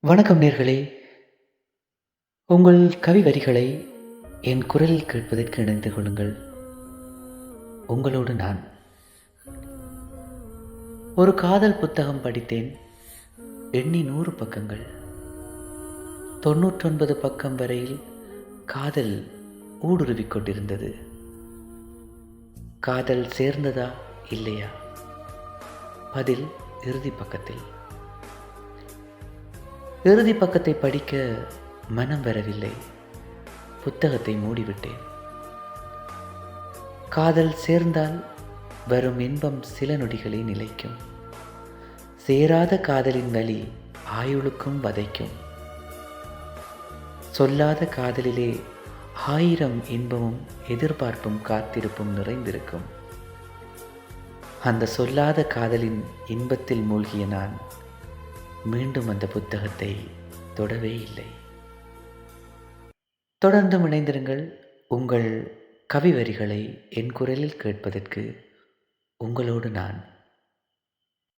வணக்கம் நேர்களே. உங்கள் கவி வரிகளை என் குரலில் கேட்பதற்கு இணைந்து கொள்ளுங்கள். உங்களோடு நான். ஒரு காதல் புத்தகம் படித்தேன். எண்ணி 100 பக்கங்கள். 99 பக்கம் வரையில் காதல் ஊடுருவிக் கொண்டிருந்தது. காதல் சேர்ந்ததா இல்லையா? பதில் இறுதி பக்கத்தில். இறுதி பக்கத்தை படிக்க மனம் வரவில்லை. புத்தகத்தை மூடிவிட்டேன். காதல் சேர்ந்தால் வரும் இன்பம் சில நொடிகளே நிலைக்கும். சேராத காதலின் வலி ஆயுளுக்கும் வதைக்கும். சொல்லாத காதலிலே 1000 இன்பமும் எதிர்பார்ப்பும் காத்திருப்பும் நிறைந்திருக்கும். அந்த சொல்லாத காதலின் இன்பத்தில் மூழ்கிய நான் மீண்டும் அந்த புத்தகத்தை தொடவே இல்லை. தொடர்ந்து இணைந்திருங்கள். உங்கள் கவி வரிகளை என் குரலில் கேட்பதற்கு உங்களோடு நான்.